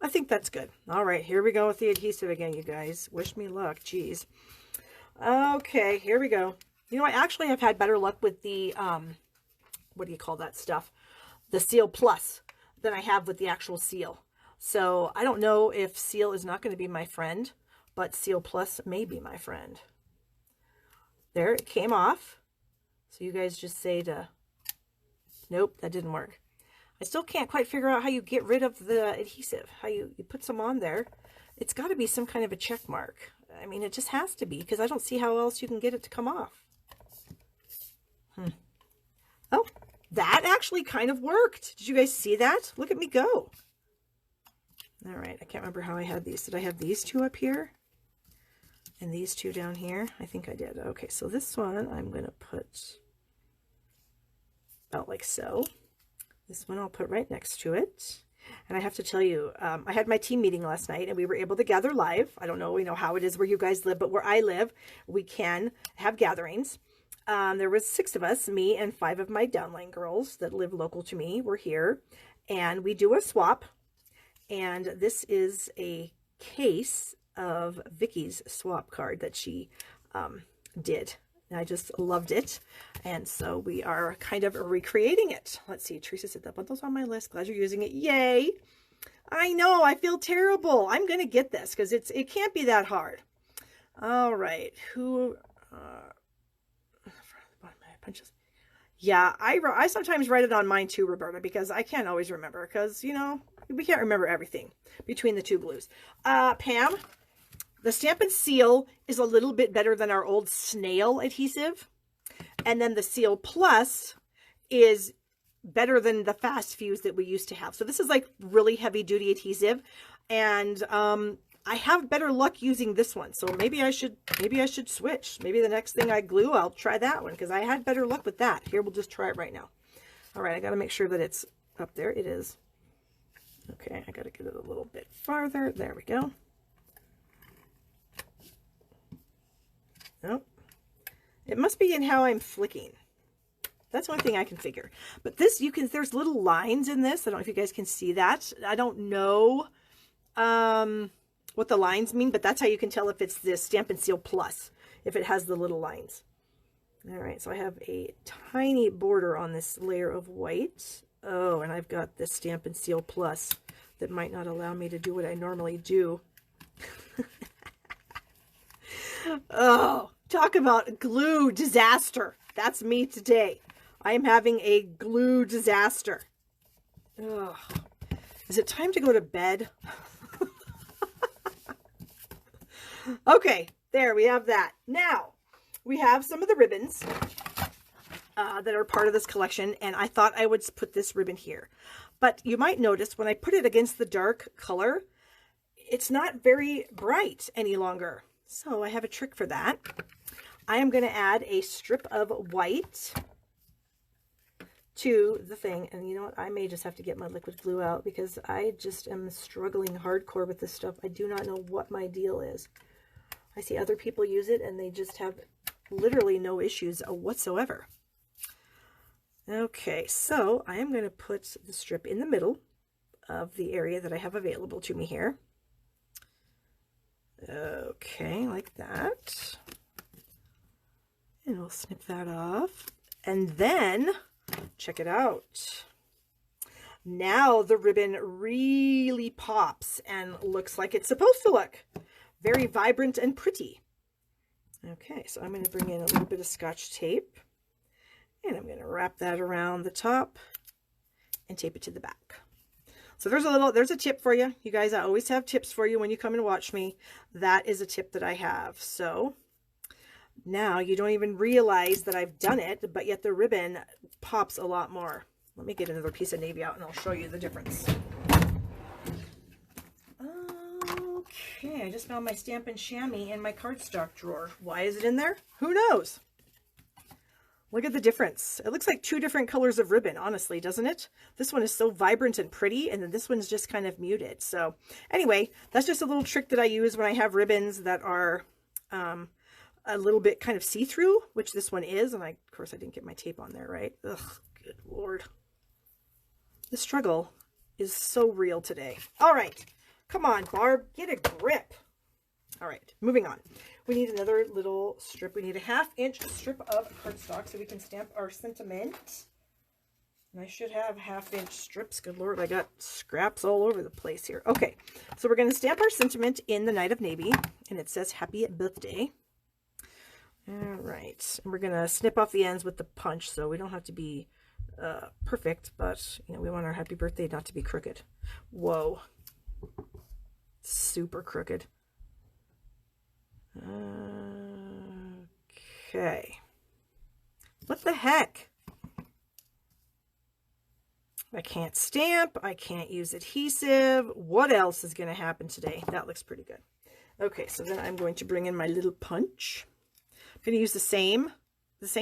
I think that's good. All right, here we go with the adhesive again, you guys. Wish me luck, geez. Okay, here we go. You know, I actually have had better luck with the, what do you call that stuff? The Seal Plus than I have with the actual seal. So I don't know if Seal is not going to be my friend, but Seal Plus may be my friend. There, it came off. So you guys just say to, nope, that didn't work. I still can't quite figure out how you get rid of the adhesive, how you put some on there. It's got to be some kind of a check mark. I mean, it just has to be, because I don't see how else you can get it to come off. Oh, that actually kind of worked. Did you guys see that? Look at me go. All right, I can't remember how I had these. Did I have these 2 up here? And these 2 down here? I think I did. Okay, so this one I'm going to put about like so. This one I'll put right next to it. And I have to tell you, I had my team meeting last night and we were able to gather live. I don't know, how it is where you guys live, but where I live, we can have gatherings. There was 6 of us, me and 5 of my downline girls that live local to me were here. And we do a swap. And this is a case of Vicky's swap card that she did. And I just loved it. And so we are kind of recreating it. Let's see. Teresa said the bundle's on my list. Glad you're using it. Yay. I know. I feel terrible. I'm going to get this because it can't be that hard. All right. Who, punches. Yeah, I sometimes write it on mine too, Roberta, because I can't always remember because, you know, we can't remember everything between the 2 glues. Pam, the Stamp and Seal is a little bit better than our old snail adhesive. And then the Seal Plus is better than the Fast Fuse that we used to have. So this is like really heavy duty adhesive. And I have better luck using this one. So maybe I should switch. Maybe the next thing I glue, I'll try that one because I had better luck with that. Here, we'll just try it right now. All right, I got to make sure that it's up there. It is. Okay, I got to get it a little bit farther. There we go. Nope. It must be in how I'm flicking. That's one thing I can figure. But this, there's little lines in this. I don't know if you guys can see that. I don't know what the lines mean, but that's how you can tell if it's the Stamp and Seal Plus, if it has the little lines. All right, so I have a tiny border on this layer of white. Oh, and I've got the Stamp and Seal Plus that might not allow me to do what I normally do. Oh, talk about glue disaster. That's me today. I am having a glue disaster. Ugh. Is it time to go to bed? Okay, there we have that. Now, we have some of the ribbons that are part of this collection, and I thought I would put this ribbon here. But you might notice when I put it against the dark color, it's not very bright any longer. So I have a trick for that. I am going to add a strip of white to the thing. And you know what? I may just have to get my liquid glue out because I just am struggling hardcore with this stuff. I do not know what my deal is. I see other people use it and they just have literally no issues whatsoever. Okay, so I am going to put the strip in the middle of the area that I have available to me here. Okay, like that. And we'll snip that off. And then, check it out. Now the ribbon really pops and looks like it's supposed to look. Very vibrant and pretty. Okay, so I'm going to bring in a little bit of Scotch tape. And I'm going to wrap that around the top and tape it to the back. So there's a tip for you. You guys, I always have tips for you when you come and watch me. That is a tip that I have. So now you don't even realize that I've done it, but yet the ribbon pops a lot more. Let me get another piece of navy out and I'll show you the difference. Okay, I just found my Stampin' Chamois in my cardstock drawer. Why is it in there? Who knows? Look at the difference. It looks like two different colors of ribbon, honestly, doesn't it? This one is so vibrant and pretty, and then this one's just kind of muted. So anyway, that's just a little trick that I use when I have ribbons that are a little bit kind of see-through, which this one is. And of course, I didn't get my tape on there, right? Ugh, good Lord. The struggle is so real today. All right. Come on, Barb, get a grip. All right, moving on. We need another little strip. We need a 1/2-inch strip of cardstock so we can stamp our sentiment. And I should have 1/2-inch strips. Good Lord, I got scraps all over the place here. Okay, so we're going to stamp our sentiment in the Night of Navy, and it says Happy Birthday. All right, and we're going to snip off the ends with the punch, so we don't have to be perfect, but you know, we want our happy birthday not to be crooked. Whoa, super crooked. Okay. What the heck? I can't stamp. I can't use adhesive. What else is going to happen today? That looks pretty good. Okay, so then I'm going to bring in my little punch. I'm going to use the same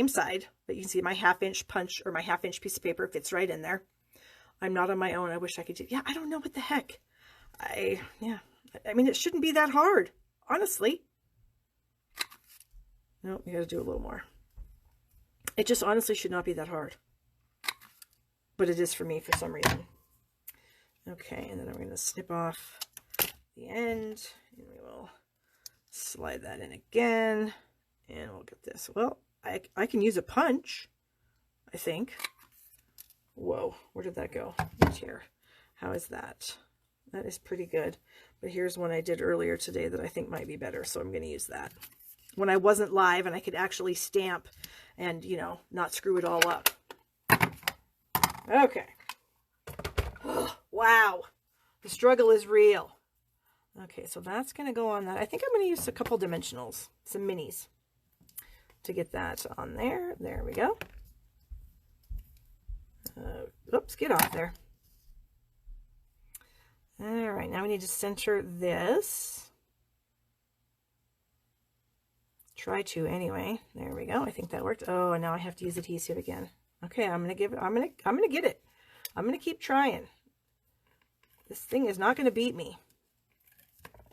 side, but you can see my 1/2-inch punch or my 1/2-inch piece of paper fits right in there. I'm not on my own. I wish I could do. Yeah, I don't know what the heck. I mean, it shouldn't be that hard, honestly. No, you got to do a little more. It just honestly should not be that hard. But it is for me for some reason. Okay, and then I'm going to snip off the end. And we will slide that in again. And we'll get this. Well, I can use a punch, I think. Whoa, where did that go? Right here. How is that? That is pretty good. But here's one I did earlier today that I think might be better. So I'm going to use that. When I wasn't live and I could actually stamp and, you know, not screw it all up. Okay. Oh, wow. The struggle is real. Okay, so that's going to go on that. I think I'm going to use a couple dimensionals, some minis, to get that on there. There we go. Oops, get off there. All right, now we need to center this. Try to anyway. There we go. I think that worked. Oh, and now I have to use adhesive again. Okay, I'm gonna get it. I'm gonna keep trying. This thing is not gonna beat me.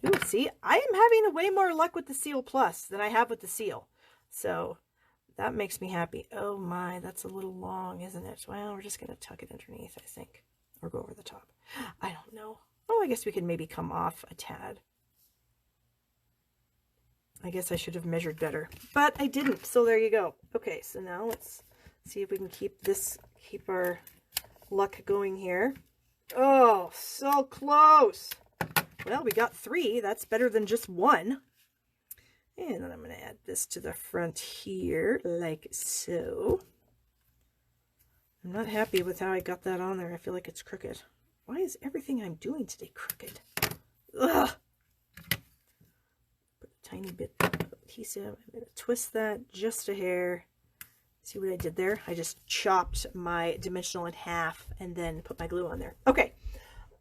Ooh, see, I am having way more luck with the Seal Plus than I have with the Seal. So That makes me happy. Oh my, that's a little long, isn't it? Well, we're just going to tuck it underneath, I think. Or go over the top. I don't know. Oh, I guess we could maybe come off a tad. I guess I should have measured better, but I didn't. So there you go. Okay, so now let's see if we can keep our luck going here. Oh, so close. Well, we got 3. That's better than just 1. And then I'm going to add this to the front here, like so. I'm not happy with how I got that on there. I feel like it's crooked. Why is everything I'm doing today crooked? Ugh. Put a tiny bit of adhesive. I'm going to twist that just a hair. See what I did there? I just chopped my dimensional in half and then put my glue on there. Okay.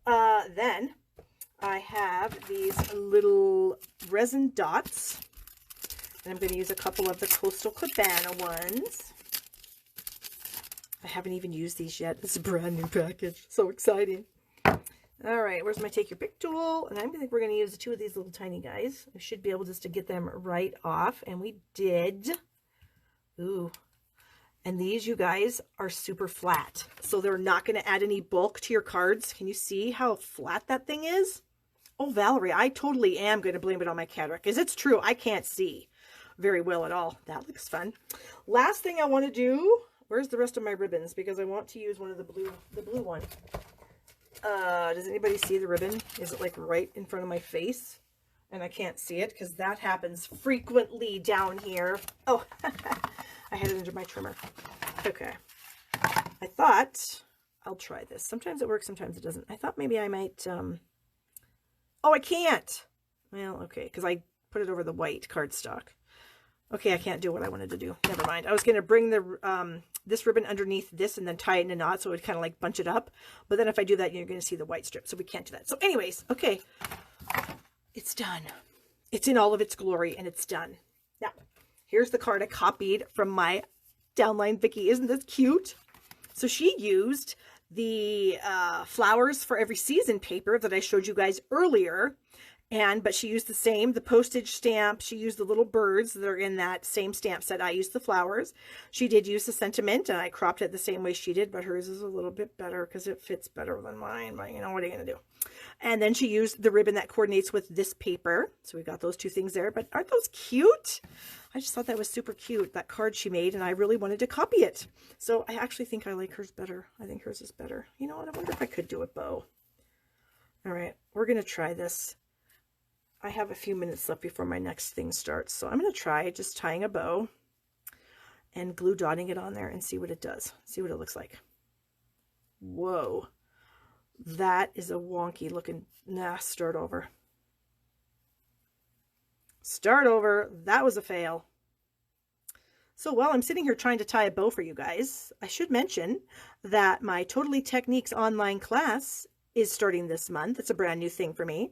Then I have these little resin dots. And I'm going to use a couple of the Coastal Cabana ones. I haven't even used these yet. It's a brand new package. So exciting. All right, where's my take your pick tool? And I think we're going to use 2 of these little tiny guys. I should be able just to get them right off. And we did. Ooh. And these, you guys, are super flat. So they're not going to add any bulk to your cards. Can you see how flat that thing is? Oh, Valerie, I totally am going to blame it on my cataract. Because it's true, I can't see very well at all. That looks fun. Last thing I want to do, where's the rest of my ribbons? Because I want to use one of the blue one. Does anybody see the ribbon? Is it like right in front of my face? And I can't see it because that happens frequently down here. Oh, I had it under my trimmer. Okay. I thought I'll try this. Sometimes it works, sometimes it doesn't. I thought maybe I might, oh, I can't. Well, okay, because I put it over the white cardstock. Okay, I can't do what I wanted to do. Never mind. I was going to bring the this ribbon underneath this and then tie it in a knot so it would kind of like bunch it up. But then if I do that, you're going to see the white strip. So we can't do that. So anyways, okay. It's done. It's in all of its glory and it's done. Now, here's the card I copied from my downline Vicky. Isn't this cute? So she used the flowers for every season paper that I showed you guys earlier. But she used the postage stamp. She used the little birds that are in that same stamp set. I used the flowers. She did use the sentiment, and I cropped it the same way she did, but hers is a little bit better because it fits better than mine. But, you know, what are you going to do? And then she used the ribbon that coordinates with this paper. So we got those 2 things there. But aren't those cute? I just thought that was super cute, that card she made, and I really wanted to copy it. So I actually think I like hers better. I think hers is better. You know what? I wonder if I could do a bow. All right, we're going to try this. I have a few minutes left before my next thing starts. So I'm going to try just tying a bow and glue dotting it on there and see what it does. See what it looks like. Whoa. That is a wonky looking, nah, start over. Start over. That was a fail. So while I'm sitting here trying to tie a bow for you guys, I should mention that my Totally Techniques online class is starting this month. It's a brand new thing for me.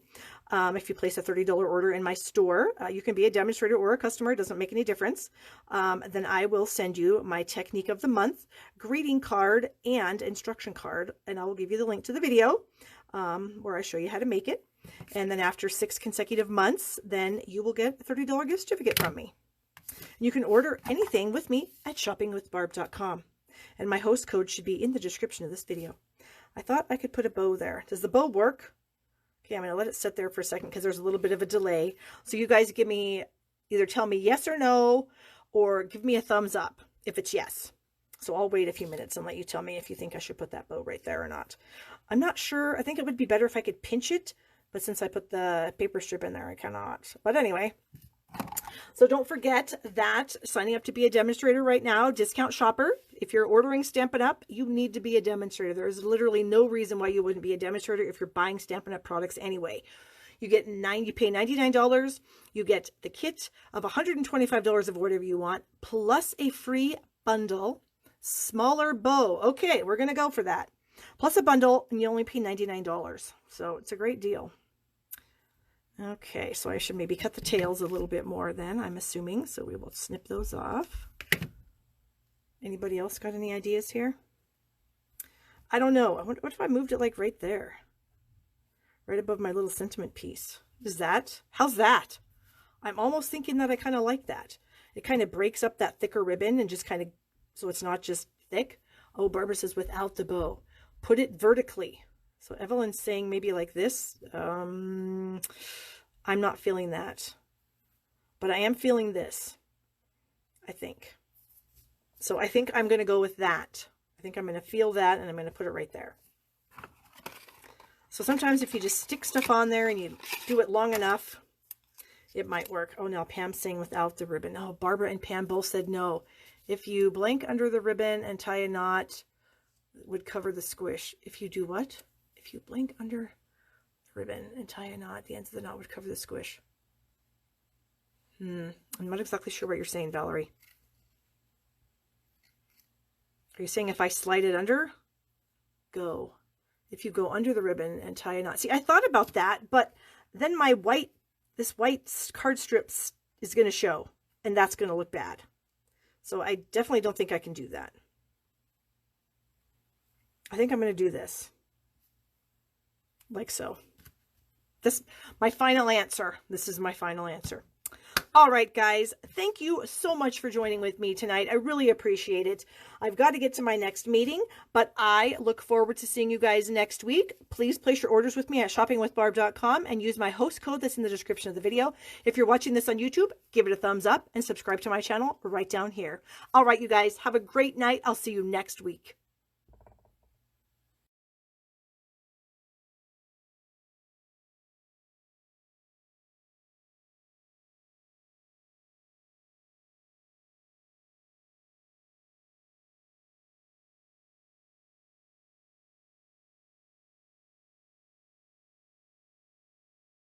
If you place a $30 order in my store, you can be a demonstrator or a customer. It doesn't make any difference. Then I will send you my Technique of the Month greeting card and instruction card. And I will give you the link to the video where I show you how to make it. And then after 6 consecutive months, then you will get a $30 gift certificate from me. You can order anything with me at shoppingwithbarb.com. And my host code should be in the description of this video. I thought I could put a bow there. Does the bow work? Okay, I'm going to let it sit there for a second because there's a little bit of a delay. So you guys give me, either tell me yes or no, or give me a thumbs up if it's yes. So I'll wait a few minutes and let you tell me if you think I should put that bow right there or not. I'm not sure. I think it would be better if I could pinch it, but since I put the paper strip in there, I cannot. But anyway, so don't forget that signing up to be a demonstrator right now, discount shopper. If you're ordering Stampin' Up, you need to be a demonstrator. There's literally no reason why you wouldn't be a demonstrator if you're buying Stampin' Up products anyway. You get you pay $99. You get the kit of $125 of whatever you want, plus a free bundle, smaller bow. Okay, we're going to go for that. Plus a bundle, and you only pay $99. So it's a great deal. Okay, so I should maybe cut the tails a little bit more then, I'm assuming. So we will snip those off. Anybody else got any ideas here? I don't know. What if I moved it like right there? Right above my little sentiment piece. Is that? How's that? I'm almost thinking that I kind of like that. it kind of breaks up that thicker ribbon and just kind of, so it's not just thick. Oh, Barbara says without the bow. Put it vertically. So Evelyn's saying maybe like this. I'm not feeling that. But I am feeling this, I think. So I think I'm going to go with that. I think I'm going to feel that, and I'm going to put it right there. So sometimes if you just stick stuff on there and you do it long enough, it might work. Oh, now Pam's saying without the ribbon. Oh, Barbara and Pam both said no. If you blank under the ribbon and tie a knot, it would cover the squish. If you do what? If you blank under the ribbon and tie a knot, the ends of the knot would cover the squish. I'm not exactly sure what you're saying, Valerie. Are you saying if I slide it under? Go. If you go under the ribbon and tie a knot. See, I thought about that, but then my white, this white card strip is going to show, and that's going to look bad. So I definitely don't think I can do that. I think I'm going to do this. Like so. This, my final answer. This is my final answer. All right, guys, thank you so much for joining with me tonight. I really appreciate it. I've got to get to my next meeting, but I look forward to seeing you guys next week. Please place your orders with me at shoppingwithbarb.com and use my host code that's in the description of the video. If you're watching this on YouTube, give it a thumbs up and subscribe to my channel right down here. All right, you guys, have a great night. I'll see you next week.